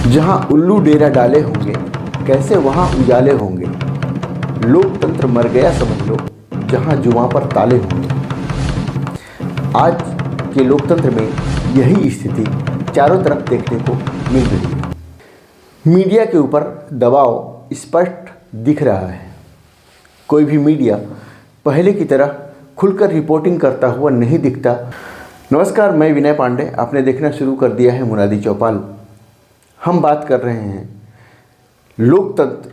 जहां उल्लू डेरा डाले होंगे, कैसे वहां उजाले होंगे। लोकतंत्र मर गया समझ लो, जहां जुबां पर ताले होंगे। आज के लोकतंत्र में यही स्थिति चारों तरफ देखने को मिल रही है। मीडिया के ऊपर दबाव स्पष्ट दिख रहा है। कोई भी मीडिया पहले की तरह खुलकर रिपोर्टिंग करता हुआ नहीं दिखता। नमस्कार, मैं विनय पांडे। आपने देखना शुरू कर दिया है मुनादी चौपाल। हम बात कर रहे हैं लोकतंत्र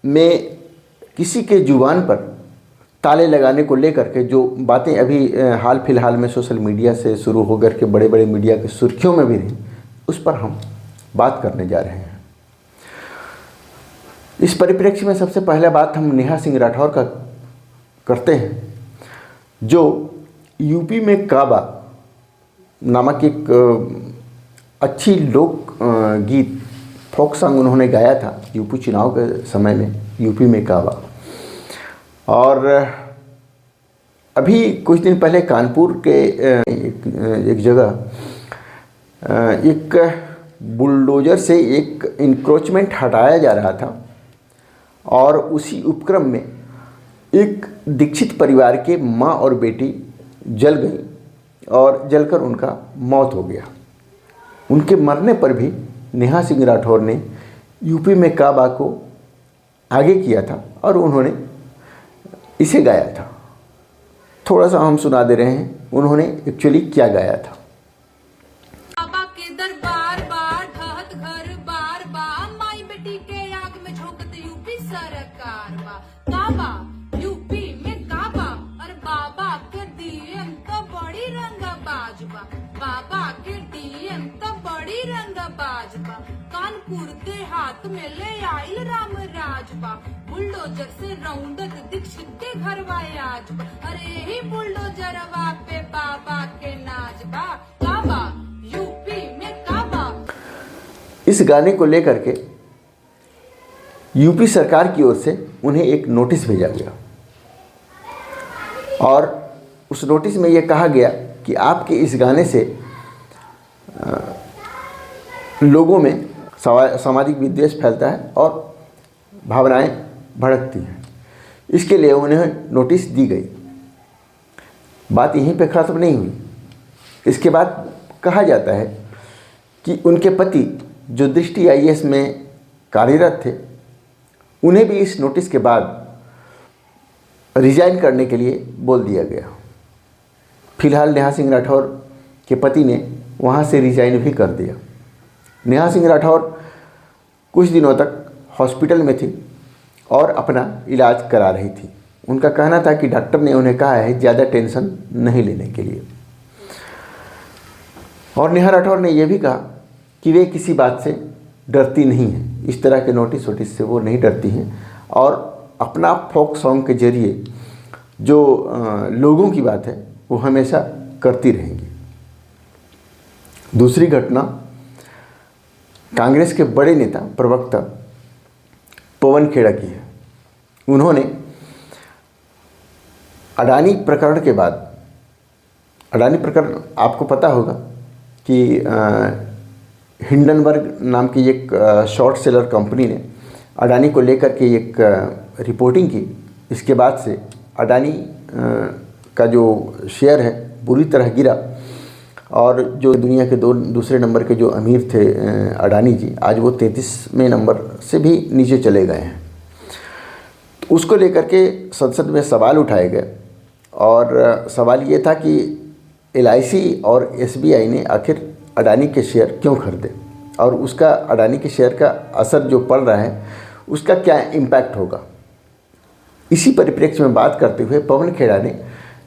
में किसी के जुबान पर ताले लगाने को लेकर के जो बातें अभी हाल फिलहाल में सोशल मीडिया से शुरू होकर के बड़े बड़े मीडिया की सुर्खियों में भी रही, उस पर हम बात करने जा रहे हैं। इस परिप्रेक्ष्य में सबसे पहला बात हम नेहा सिंह राठौर का करते हैं, जो यूपी में काबा नामक एक अच्छी लोक गीत फोक सॉन्ग उन्होंने गाया था यूपी चुनाव के समय में, यूपी में काबा। और अभी कुछ दिन पहले कानपुर के एक जगह एक बुलडोजर से एक इंक्रोचमेंट हटाया जा रहा था और उसी उपक्रम में एक दीक्षित परिवार के माँ और बेटी जल गई और जलकर उनका मौत हो गया। उनके मरने पर भी नेहा सिंह राठौर ने यूपी में काबा को आगे किया था और उन्होंने इसे गाया था। थोड़ा सा हम सुना दे रहे हैं उन्होंने एक्चुअली क्या गाया था। काबा के दरबार बार ढहत घर बार बार माई बेटी के आग में झोंकत यूपी सरकार बा। काबा यूपी में काबा और बाबा के डीएम तो बड़ी रंगबाज बा। बाबा के डीएम तो बड़ी रंगबाज बा। कानपुर देहात में ले आइल राम राज बा। बुलडोजर से रौंदत दीक्षित के घर आज बा। अरे ही बुलडोजरवा पे बाबा के नाच बा। काबा यूपी में काबा। इस गाने को लेकर के यूपी सरकार की ओर से उन्हें एक नोटिस भेजा गया और उस नोटिस में यह कहा गया कि आपके इस गाने से लोगों में सामाजिक विद्वेष फैलता है और भावनाएं भड़कती हैं। इसके लिए उन्हें नोटिस दी गई। बात यहीं पे ख़त्म नहीं हुई। इसके बाद कहा जाता है कि उनके पति जो दृष्टि आईएएस में कार्यरत थे, उन्हें भी इस नोटिस के बाद रिजाइन करने के लिए बोल दिया गया। फिलहाल नेहा सिंह राठौर के पति ने वहाँ से रिजाइन भी कर दिया। नेहा सिंह राठौर कुछ दिनों तक हॉस्पिटल में थी और अपना इलाज करा रही थी। उनका कहना था कि डॉक्टर ने उन्हें कहा है ज़्यादा टेंशन नहीं लेने के लिए। और नेहा राठौर ने यह भी कहा कि वे किसी बात से डरती नहीं हैं, इस तरह के नोटिस वोटिस से वो नहीं डरती हैं और अपना फोक सॉन्ग के जरिए जो लोगों की बात है वो हमेशा करती रहेंगी। दूसरी घटना कांग्रेस के बड़े नेता प्रवक्ता पवन खेड़ा की है। उन्होंने अडानी प्रकरण के बाद, अडानी प्रकरण आपको पता होगा कि हिंडनबर्ग नाम की एक शॉर्ट सेलर कंपनी ने अडानी को लेकर के एक रिपोर्टिंग की। इसके बाद से अडानी का जो शेयर है बुरी तरह गिरा और जो दुनिया के दूसरे नंबर के जो अमीर थे अडानी जी, आज वो 33वें नंबर से भी नीचे चले गए हैं। तो उसको लेकर के संसद में सवाल उठाए गए और सवाल ये था कि एलआईसी और एसबीआई ने आखिर अडानी के शेयर क्यों खरीदे और उसका अडानी के शेयर का असर जो पड़ रहा है उसका क्या इम्पैक्ट होगा। इसी परिप्रेक्ष्य में बात करते हुए पवन खेड़ा ने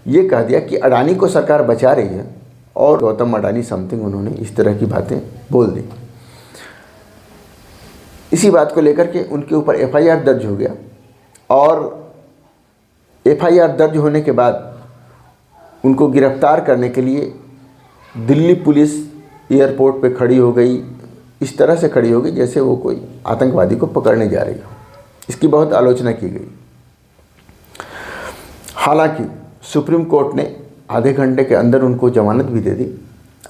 ये कह दिया कि अडानी को सरकार बचा रही है और गौतम अडानी समथिंग, उन्होंने इस तरह की बातें बोल दी। इसी बात को लेकर के उनके ऊपर एफआईआर दर्ज हो गया और एफआईआर दर्ज होने के बाद उनको गिरफ्तार करने के लिए दिल्ली पुलिस एयरपोर्ट पे खड़ी हो गई। इस तरह से खड़ी हो गई जैसे वो कोई आतंकवादी को पकड़ने जा रही हो। इसकी बहुत आलोचना की गई। हालांकि सुप्रीम कोर्ट ने आधे घंटे के अंदर उनको जमानत भी दे दी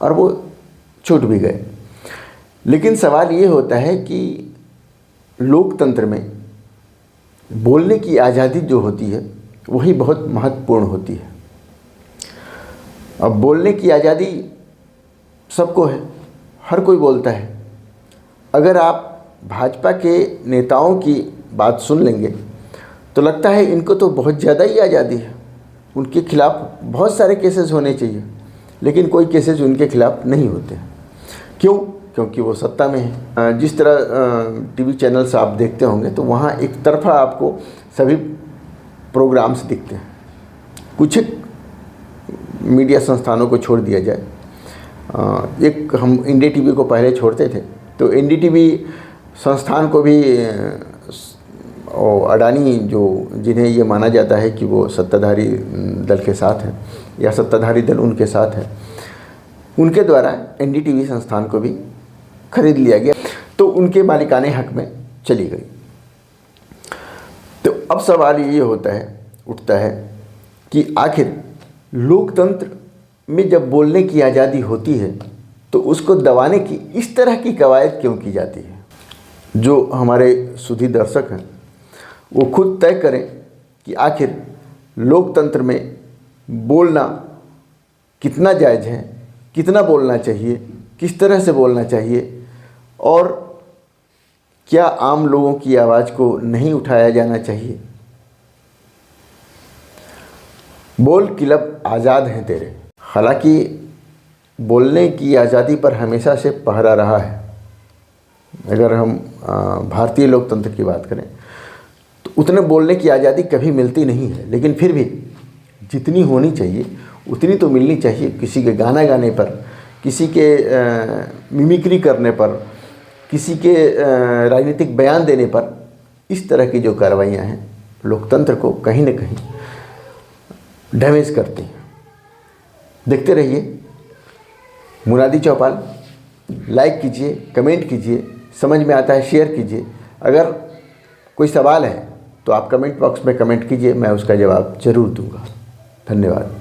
और वो छूट भी गए। लेकिन सवाल ये होता है कि लोकतंत्र में बोलने की आज़ादी जो होती है वही बहुत महत्वपूर्ण होती है। अब बोलने की आज़ादी सबको है, हर कोई बोलता है। अगर आप भाजपा के नेताओं की बात सुन लेंगे तो लगता है इनको तो बहुत ज़्यादा ही आज़ादी है, उनके खिलाफ़ बहुत सारे केसेस होने चाहिए, लेकिन कोई केसेस उनके खिलाफ़ नहीं होते। क्यों? क्योंकि वो सत्ता में है। जिस तरह टीवी चैनल्स आप देखते होंगे तो वहाँ एक तरफा आपको सभी प्रोग्राम्स दिखते हैं। कुछ मीडिया संस्थानों को छोड़ दिया जाए, एक हम इंडिया टीवी को पहले छोड़ते थे, तो एनडीटीवी संस्थान को भी और अडानी जो जिन्हें ये माना जाता है कि वो सत्ताधारी दल के साथ हैं या सत्ताधारी दल उनके साथ है, उनके द्वारा एनडीटीवी संस्थान को भी खरीद लिया गया, तो उनके मालिकाने हक में चली गई। तो अब सवाल ये उठता है कि आखिर लोकतंत्र में जब बोलने की आज़ादी होती है तो उसको दबाने की इस तरह की कवायद क्यों की जाती है? जो हमारे सुधी दर्शक हैं वो खुद तय करें कि आखिर लोकतंत्र में बोलना कितना जायज़ है, कितना बोलना चाहिए, किस तरह से बोलना चाहिए, और क्या आम लोगों की आवाज़ को नहीं उठाया जाना चाहिए। बोल क्लब आज़ाद हैं तेरे। हालांकि बोलने की आज़ादी पर हमेशा से पहरा रहा है। अगर हम भारतीय लोकतंत्र की बात करें तो उतने बोलने की आज़ादी कभी मिलती नहीं है, लेकिन फिर भी जितनी होनी चाहिए उतनी तो मिलनी चाहिए। किसी के गाना गाने पर, किसी के मिमिक्री करने पर, किसी के राजनीतिक बयान देने पर, इस तरह की जो कार्रवाइयाँ हैं लोकतंत्र को कहीं न कहीं डैमेज करती हैं। देखते रहिए मुनादी चौपाल। लाइक कीजिए, कमेंट कीजिए, समझ में आता है शेयर कीजिए। अगर कोई सवाल है तो आप कमेंट बॉक्स में कमेंट कीजिए, मैं उसका जवाब ज़रूर दूंगा। धन्यवाद।